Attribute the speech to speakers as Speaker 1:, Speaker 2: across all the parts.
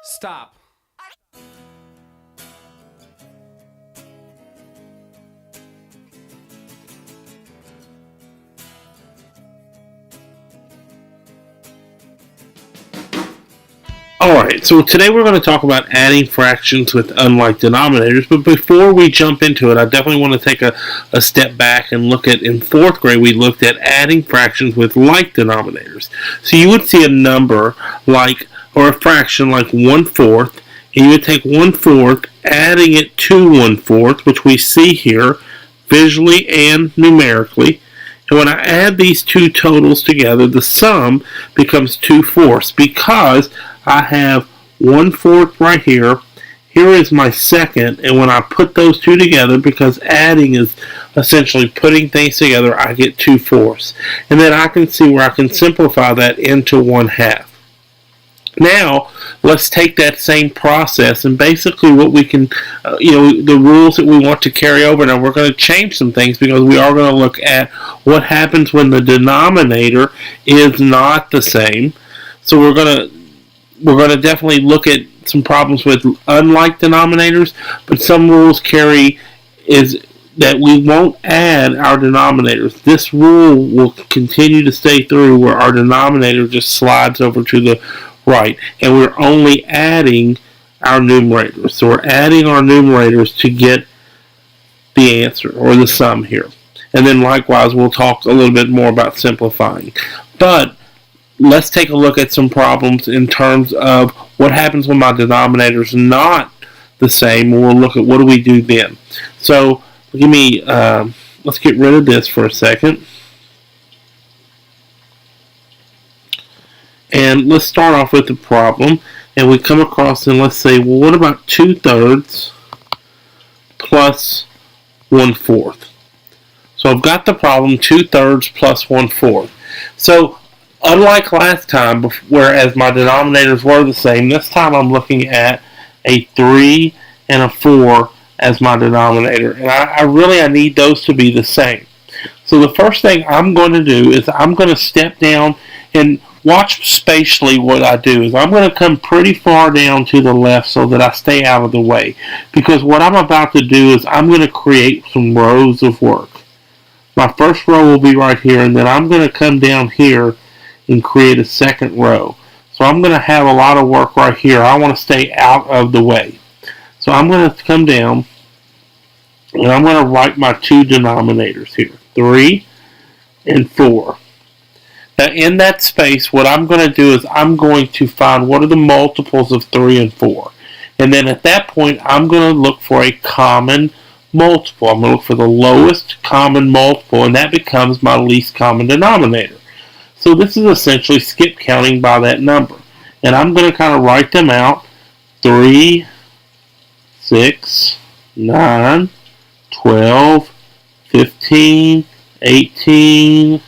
Speaker 1: Stop.
Speaker 2: Alright, so today we're going to talk about adding fractions with unlike denominators, but before we jump into it, I definitely want to take a step back and look at, in 4th grade, we looked at adding fractions with like denominators. So you would see a number like, or a fraction like 1/4, and you would take 1/4, adding it to 1/4, which we see here visually and numerically. And when I add these two totals together, the sum becomes 2/4 because I have 1/4 right here. Here is my second, and when I put those two together, because adding is essentially putting things together, I get 2/4. And then I can see where I can simplify that into 1/2. Now, let's take that same process and basically what we can, the rules that we want to carry over. Now, we're going to change some things because we are going to look at what happens when the denominator is not the same. So we're going to definitely look at some problems with unlike denominators, but some rules carry is that we won't add our denominators. This rule will continue to stay through where our denominator just slides over to the right, and we're only adding our numerators. So we're adding our numerators to get the answer, or the sum here. And then likewise, we'll talk a little bit more about simplifying. But let's take a look at some problems in terms of what happens when my denominator is not the same, and we'll look at what do we do then. So let's get rid of this for a second. And let's start off with the problem, and we come across and let's say, well, what about 2/3 plus 1/4? So I've got the problem 2/3 plus 1/4. So unlike last time, whereas my denominators were the same, this time I'm looking at a 3 and a 4 as my denominator, and I need those to be the same. So the first thing I'm going to do is I'm going to step down and watch spatially. What I do is I'm going to come pretty far down to the left so that I stay out of the way, because what I'm about to do is I'm going to create some rows of work. My first row will be right here, and then I'm going to come down here and create a second row. So I'm going to have a lot of work right here. I want to stay out of the way. So I'm going to come down and I'm going to write my two denominators here, 3 and 4. Now in that space, what I'm going to do is I'm going to find what are the multiples of 3 and 4. And then at that point, I'm going to look for a common multiple. I'm going to look for the lowest common multiple, and that becomes my least common denominator. So this is essentially skip counting by that number. And I'm going to kind of write them out. 3, 6, 9, 12, 15, 18,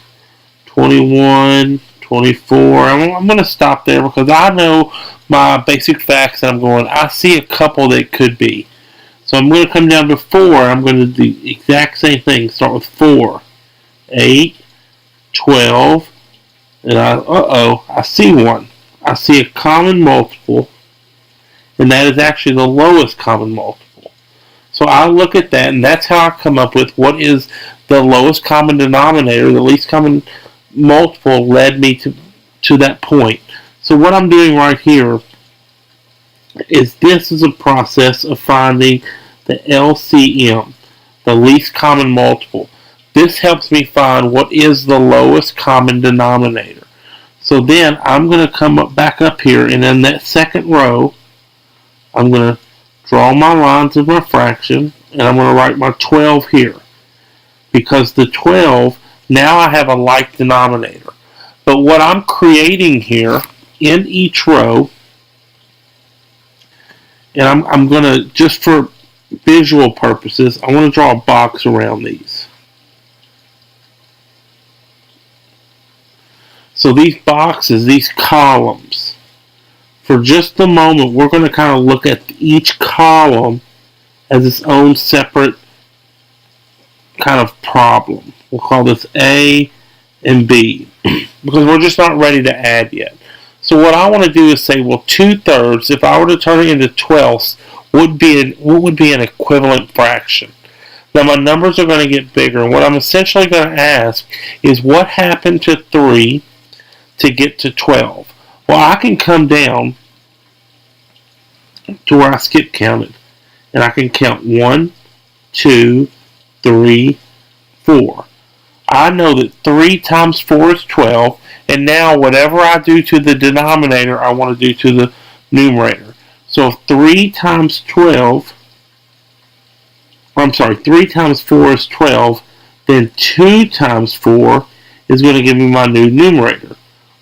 Speaker 2: 21, 24. I'm going to stop there because I know my basic facts, and I see a couple that could be. So I'm going to come down to 4. I'm going to do the exact same thing. Start with 4, 8, 12, and I see one. I see a common multiple, and that is actually the lowest common multiple. So I look at that, and that's how I come up with what is the lowest common denominator. The least common multiple led me to that point. So what I'm doing right here is this is a process of finding the LCM, the least common multiple. This helps me find what is the lowest common denominator. So then I'm going to come back up here, and in that second row, I'm going to draw my lines of my fraction, and I'm going to write my 12 here. Because the 12, now I have a like denominator. But what I'm creating here in each row, and I'm going to, just for visual purposes, I want to draw a box around these. So these boxes, these columns, for just a moment, we're going to kind of look at each column as its own separate kind of problem. We'll call this A and B because we're just not ready to add yet. So what I want to do is say, well, 2/3, if I were to turn it into twelfths, what would be an equivalent fraction? Now my numbers are going to get bigger, and what I'm essentially going to ask is what happened to 3 to get to 12? Well, I can come down to where I skip counted, and I can count 1, 2, 3, 4. I know that 3 times 4 is 12, and now whatever I do to the denominator, I want to do to the numerator. So if 3 times 12, I'm sorry, 3 times 4 is 12, then 2 times 4 is going to give me my new numerator,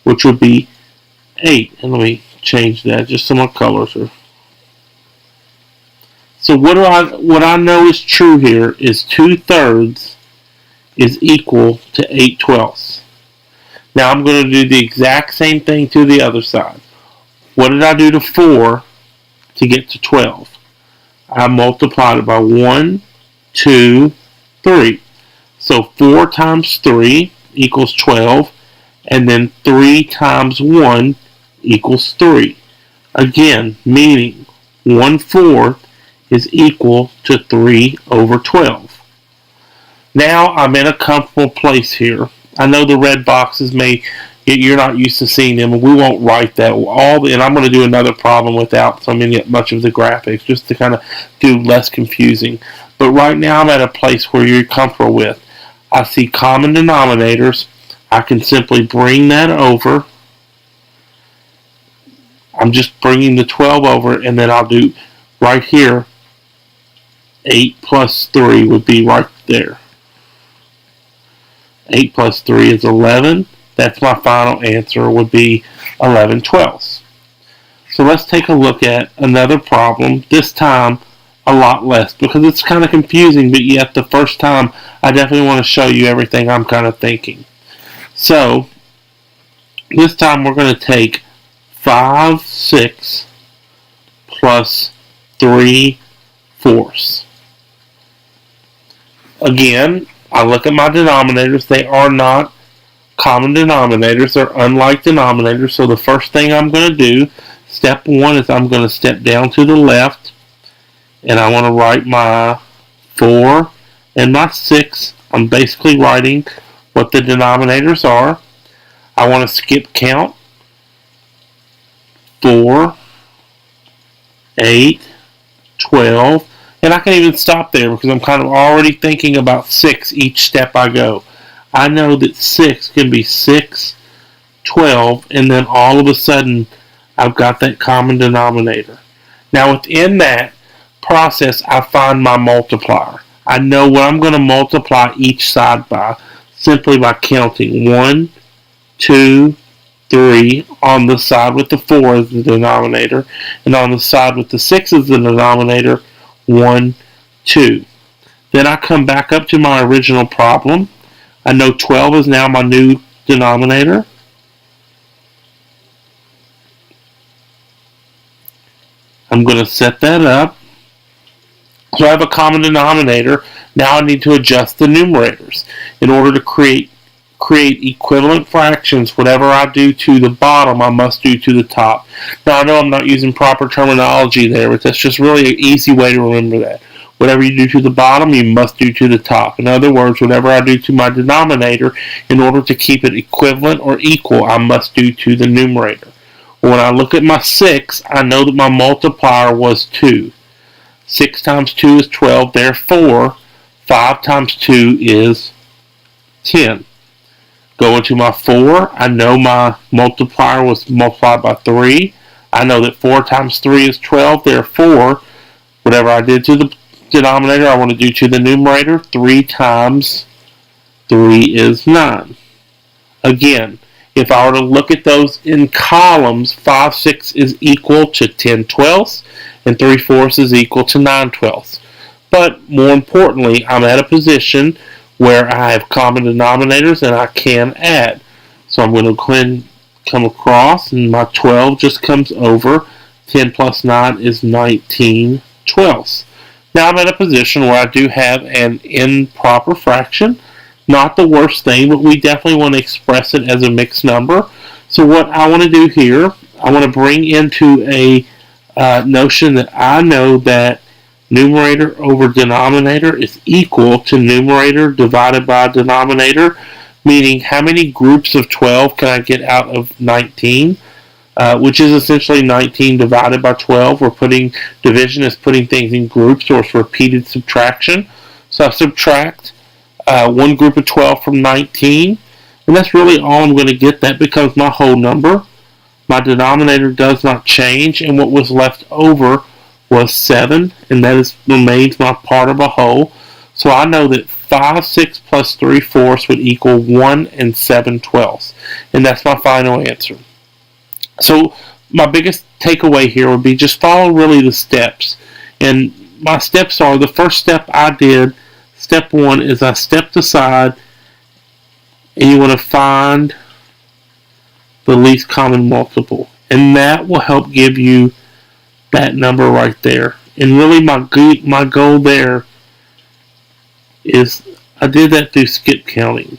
Speaker 2: which would be 8. And let me change that just so my colors are. So what I know is true here is 2/3 is equal to 8/12. Now I'm going to do the exact same thing to the other side. What did I do to 4 to get to 12? I multiplied it by 1, 2, 3. So 4 times 3 equals 12, and then 3 times 1 equals 3. Again, meaning 1/4 is equal to 3/12. Now I'm in a comfortable place here. I know the red boxes you're not used to seeing them, and we won't write that and I'm going to do another problem without much of the graphics, just to kind of do less confusing. But right now I'm at a place where you're comfortable with. I see common denominators. I can simply bring that over. I'm just bringing the 12 over, and then I'll do right here 8 plus 3 would be right there. 8 plus 3 is 11. That's my final answer, would be 11/12. So let's take a look at another problem, this time a lot less, because it's kind of confusing, but yet the first time I definitely want to show you everything I'm kind of thinking. So this time we're going to take 5/6 plus 3/4. Again, I look at my denominators. They are not common denominators. They're unlike denominators. So the first thing I'm going to do, step 1, is I'm going to step down to the left, and I want to write my 4 and my 6. I'm basically writing what the denominators are. I want to skip count. 4, 8, 12. And I can even stop there because I'm kind of already thinking about 6 each step I go. I know that 6 can be 6, 12, and then all of a sudden I've got that common denominator. Now within that process, I find my multiplier. I know what I'm going to multiply each side by simply by counting 1, 2, 3 on the side with the 4 as the denominator, and on the side with the 6 as the denominator, 1, 2. Then I come back up to my original problem. I know 12 is now my new denominator. I'm going to set that up. So I have a common denominator. Now I need to adjust the numerators. In order to create equivalent fractions, whatever I do to the bottom, I must do to the top. Now I know I'm not using proper terminology there, but that's just really an easy way to remember that. Whatever you do to the bottom, you must do to the top. In other words, whatever I do to my denominator, in order to keep it equivalent or equal, I must do to the numerator. When I look at my 6, I know that my multiplier was 2. 6 times 2 is 12, therefore 5 times 2 is 10. Going to my 4, I know my multiplier was multiplied by 3. I know that 4 times 3 is 12, therefore whatever I did to the denominator, I want to do to the numerator. 3 times 3 is 9. Again, if I were to look at those in columns, 5/6 is equal to 10/12, and 3/4 is equal to 9/12. But more importantly, I'm at a position where I have common denominators and I can add. So I'm going to go ahead and come across, and my 12 just comes over. 10 plus 9 is 19/12. Now I'm at a position where I do have an improper fraction. Not the worst thing, but we definitely want to express it as a mixed number. So what I want to do here, I want to bring into a notion that I know that numerator over denominator is equal to numerator divided by denominator, meaning how many groups of 12 can I get out of 19, which is essentially 19 divided by 12. We're putting division is putting things in groups, or it's repeated subtraction. So I subtract one group of 12 from 19, and that's really all I'm going to get. That becomes my whole number. My denominator does not change, and what was left over was 7, and that remains my part of a whole. So I know that 5 6 plus 3 fourths would equal 1 and 7 twelfths, and that's my final answer. So my biggest takeaway here would be just follow really the steps. And my steps are, the first step I did, step 1, is I stepped aside, and you want to find the least common multiple. And that will help give you that number right there. And really my goal there is, I did that through skip counting.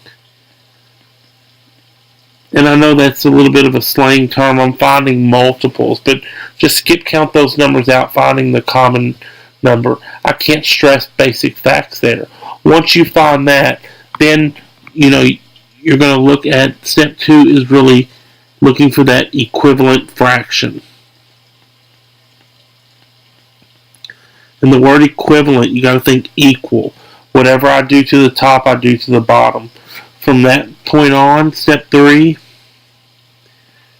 Speaker 2: And I know that's a little bit of a slang term. I'm finding multiples, but just skip count those numbers out, finding the common number. I can't stress basic facts there. Once you find that, then you're going to look at step 2 is really looking for that equivalent fraction. And the word equivalent, you got to think equal. Whatever I do to the top, I do to the bottom. From that point on, step 3,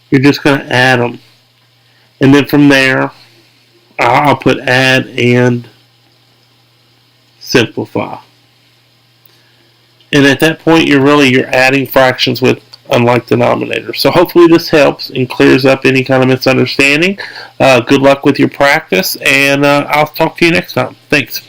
Speaker 2: you're just going to add them. And then from there, I'll put add and simplify. And at that point, you're adding fractions with unlike denominators. So hopefully this helps and clears up any kind of misunderstanding. Good luck with your practice, and I'll talk to you next time. Thanks.